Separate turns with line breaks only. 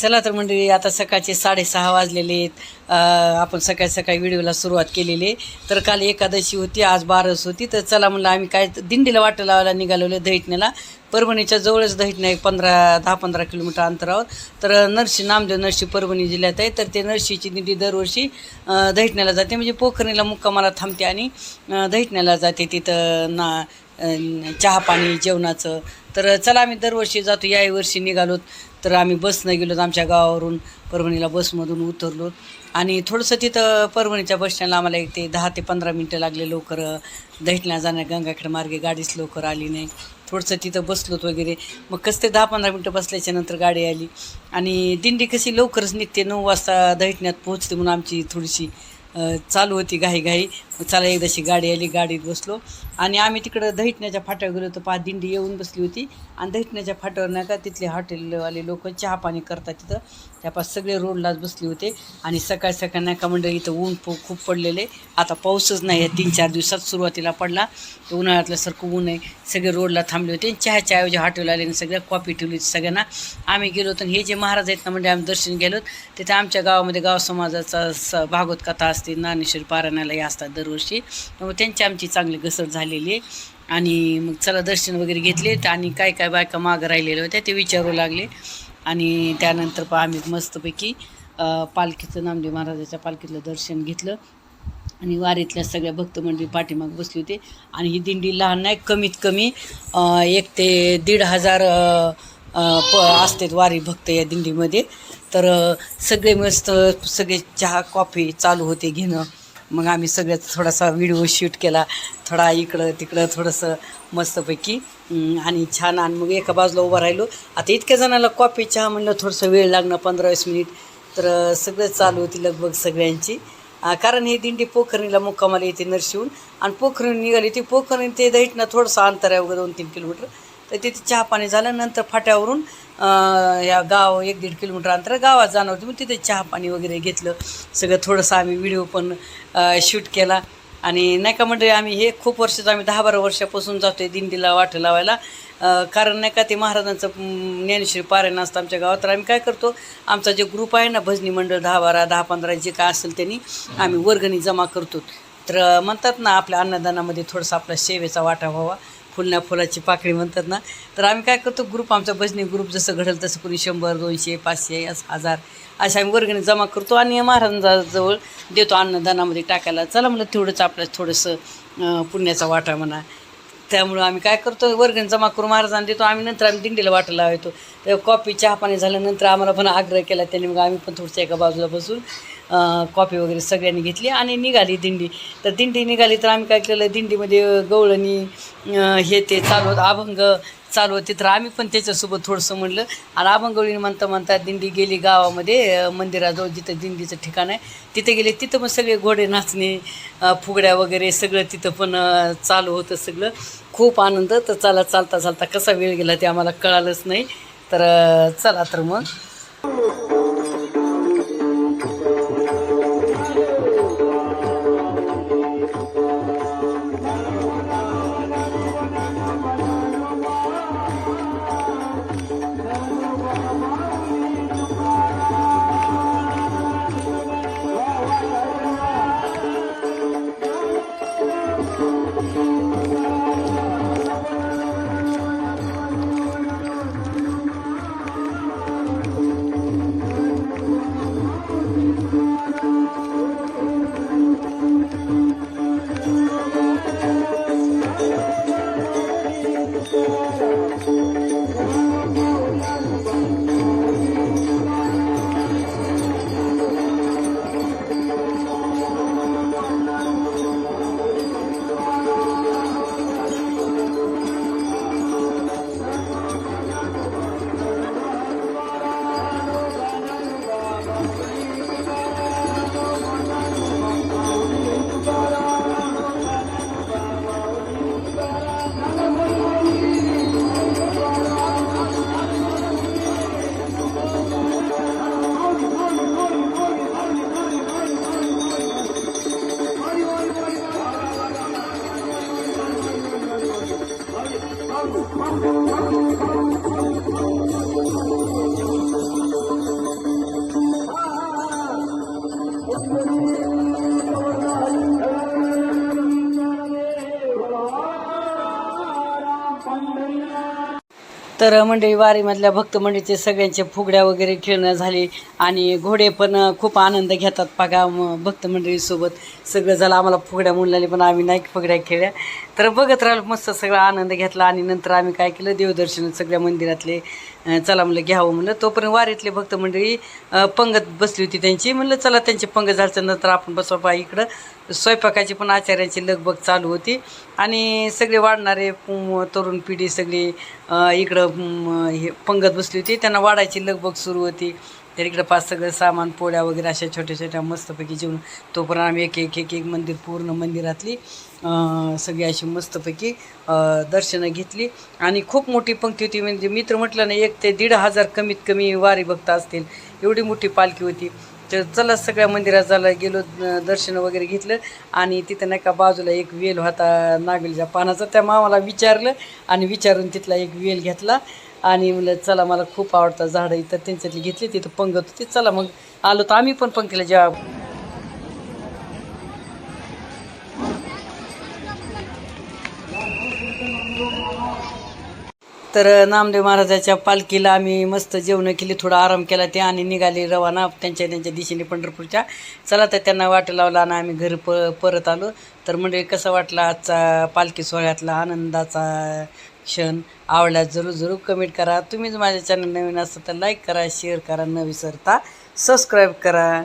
चला तर मंडळी, आता सकाळचे 6:30 वाजलेले आहेत. आपण सकाळी सकाळी व्हिडिओला सुरुवात केलेली आहे. तर काल एकादशी होती, आज बारस होती. तर चला म्हणलं आम्ही काय दिंडीला वाटं लावायला निघालेलो दहिटण्याला. परभणीच्या जवळच दहिटणे 10-15 किलोमीटर अंतरावर. तर नामदेव नरशी परभणी जिल्ह्यात आहे. तर ते नरशीची दिंडी दरवर्षी दहिटण्याला जाते, म्हणजे पोखरणीला मुक्कामाला थांबते आणि दहिटण्याला जाते. तिथं चहा पाणी जेवणाचं. तर चला आम्ही दरवर्षी जातो, याही वर्षी निघालोत. तर आम्ही बसनं गेलो, आमच्या गावावरून परभणीला बसमधून उतरलो. आणि थोडंसं तिथं परभणीच्या बसस्टँडला आम्हाला एक ते 10 ते 15 मिनटं लागले. लवकर दहिटण्याला जाण्या गंगाखेड मार्गे गाडीच लवकर आली नाही. थोडंसं तिथं बसलोत वगैरे. मग कसं ते 10-15 मिनटं बसल्याच्या नंतर गाडी आली. आणि दिंडी कशी लवकरच निघते, 9 वाजता दहिटण्यात पोहोचते म्हणून आमची थोडीशी चालू होती घाई. चला एकदाशी गाडी आली, गाडीत बसलो. आणि आम्ही तिकडं दहिटण्याच्या फाट्यावर गेलो होतो. 5 दिंडी येऊन बसली होती. आणि दहिटण्याच्या फाट्यावर नाही का तिथले हॉटेलवाले लोक चहा पाणी करतात तिथं. त्यापास सगळे रोडलाच बसले होते. आणि सकाळ नाही का मंडळी, इथं ऊन खूप पडलेले. आता पाऊसच नाही आहे, 3-4 दिवसात सुरुवातीला पडला. तर उन्हाळ्यातल्यासारखं ऊन आहे. सगळे रोडला थांबले होते. चहाच्या ऐवजी हॉटेलवाल्याने सगळ्या कॉफी ठेवली होती सगळ्यांना. आम्ही गेलो होतो. हे जे महाराज आहेत ना म्हणजे आम्ही दर्शन गेलो. तिथे आमच्या गावामध्ये गाव समाजाचा भागवत कथा असते, ज्ञानेश्वरी पारायणालाही असतात दरवर्षी. मग त्यांची आमची चांगली घसर झालेली आहे. आणि मग चला दर्शन वगैरे घेतले. आणि काय बायका मागं राहिलेल्या होत्या ते विचारू लागले. आणि त्यानंतर आम्ही मस्तपैकी पालखीचं, नामदेव महाराजाच्या पालखीतलं दर्शन घेतलं. आणि वारीतल्या सगळ्या भक्तमंडळी पाठीमाग बसली होती. आणि ही दिंडी लहान नाही, कमीत कमी 1 ते 1,500 असतात वारी भक्त या दिंडीमध्ये. तर सगळे मस्त सगळे चहा कॉफी चालू होते घेणं. मग आम्ही सगळ्यात थोडासा व्हिडिओ शूट केला, थोडा इकडं तिकडं थोडंसं मस्तपैकी. आणि छान. आणि मग एका बाजूला उभं राहिलो. आता इतक्या जणाला कॉफी चहा म्हणलं थोडंसं वेळ लागणं, 15-20 मिनिट. तर सगळं चालू होती लगभग सगळ्यांची. कारण ही दिंडी पोखरणीला मुक्कामाला येते नरशिहून. आणि पोखरणी निघाली ती पोखरणी ते दहिटणं थोडंसं अंतर आहे वगैरे 2-3 किलोमीटर. तर तिथे चहा पाणी झालं. नंतर फाट्यावरून या गाव 1-1.5 किलोमीटर अंतर गावात जाणार होती. मग तिथे चहा पाणी वगैरे घेतलं सगळं. थोडंसं आम्ही व्हिडिओ पण शूट केला. आणि नाही का म्हणजे आम्ही हे खूप वर्षाचं, आम्ही 10-12 वर्षापासून जातो आहे दिंडीला वाटं लावायला. कारण नाही का ते महाराजांचं ज्ञानेश्वरी पारायण असतं आमच्या गावात. तर आम्ही काय करतो, आमचा जे ग्रुप आहे ना भजनी मंडळ 10-12, 10-15 जे काय असेल त्यांनी आम्ही वर्गणी जमा करतो. तर म्हणतात ना आपल्या अन्नदानामध्ये थोडंसं आपला सेवेचा वाटा व्हावा, फुलण्या फुलाची पाकळी म्हणतात ना. तर आम्ही काय करतो, ग्रुप आमचा भजनी ग्रुप जसं घडेल तसं कोणी 100, 200, 500, 1000 अशा आम्ही वर्गणी जमा करतो. आणि महाराजांजवळ देतो अन्नदानामध्ये टाकायला. चला म्हणलं तेवढंच आपलं थोडंसं पुण्याचा वाटा म्हणा. त्यामुळं आम्ही काय करतो, वर्गणी जमा करून महाराजांना देतो. आम्ही दिंडीला वाटा लावायचो. तर कॉफी चहा पाणी झाल्यानंतर आम्हाला पण आग्रह केला त्यांनी. मग आम्ही पण थोडंसं एका बाजूला बसून कॉफी वगैरे सगळ्यांनी घेतली आणि निघाली दिंडी. तर दिंडी निघाली तर आम्ही काय केलं, दिंडीमध्ये गवळणी हे ते चालू होतं, अभंग चालू होते. तर आम्ही पण त्याच्यासोबत थोडंसं म्हणलं. आणि अभंगवळीने म्हणता दिंडी गेली गावामध्ये मंदिराजवळ जिथं दिंडीचं ठिकाण आहे तिथे गेले. तिथं पण सगळे घोडे नाचणे, फुगड्या वगैरे सगळं तिथं पण चालू होतं सगळं. खूप आनंद. तर चला चालता कसा वेळ गेला ते आम्हाला कळालंच नाही. तर चला तर मग तर मंडळी वारीमधल्या भक्त मंडळीचे सगळ्यांचे फुगड्या वगैरे खेळणं झाले आणि घोडे पण खूप आनंद घेतात बघा भक्त मंडळीसोबत सगळं झालं. आम्हाला फुगड्या मुलाली पण आम्ही नाही फुगड्या खेळल्या. तर बघत राहिलो, मस्त सगळा आनंद घेतला आणि नंतर आम्ही काय केलं, देवदर्शन सगळ्या मंदिरातले चला म्हणलं घ्यावं म्हणलं. तोपर्यंत वारीतले भक्त मंडळी पंगत बसली होती त्यांची. म्हणलं चला त्यांची पंगत झाल्याच्या नंतर आपण बसवा पा. इकडं स्वयंपाकाची पण आचार्यांची लगबग चालू होती आणि सगळे वाढणारे तरुण पिढी सगळी इकडं हे पंगत बसली होती, त्यांना वाढायची लगबग सुरू होती. तर इकडं पाच सगळं सामान पोळ्या वगैरे अशा छोट्या छोट्या मस्तपैकी जेवण. तोपर्यंत आम्ही एक मंदिर पूर्ण मंदिरातली सगळी अशी मस्तपैकी दर्शनं घेतली आणि खूप मोठी पंक्ती होती. म्हणजे मी तर म्हटलं ना 1 ते 1,500 कमीत कमी वारी भक्त असतील, एवढी मोठी पालखी होती. तर चला सगळ्या मंदिरात झालं गेलो, दर्शन वगैरे घेतलं आणि तिथं नाही का बाजूला एक वेल होता नागलीच्या पानाचा. त्या मामाला विचारलं आणि विचारून तिथला एक वेल घेतला आणि म्हणलं चला मला खूप आवडतं झाडं, इथं त्यांच्यातली घेतली. तिथं पंगत होती, चला मग आलो. तर आम्ही पण पंक्तीला जेव्हा तर नामदेव महाराजाच्या पालखीला आम्ही मस्त जेवणं केली, थोडा आराम केला ते आणि निघाले रवाना त्यांच्या दिशेने पंढरपूरच्या. चला तर त्यांना वाट लावला आणि आम्ही घरी परत आलो. तर म्हणजे कसं वाटला आजचा पालखी सोहळ्यातला आनंदाचा क्षण. आवडल्यास जरूर कमेंट करा. तुम्हीच माझ्या चॅनल नवीन असतं तर लाईक करा, शेअर करा, न विसरता सबस्क्राईब करा.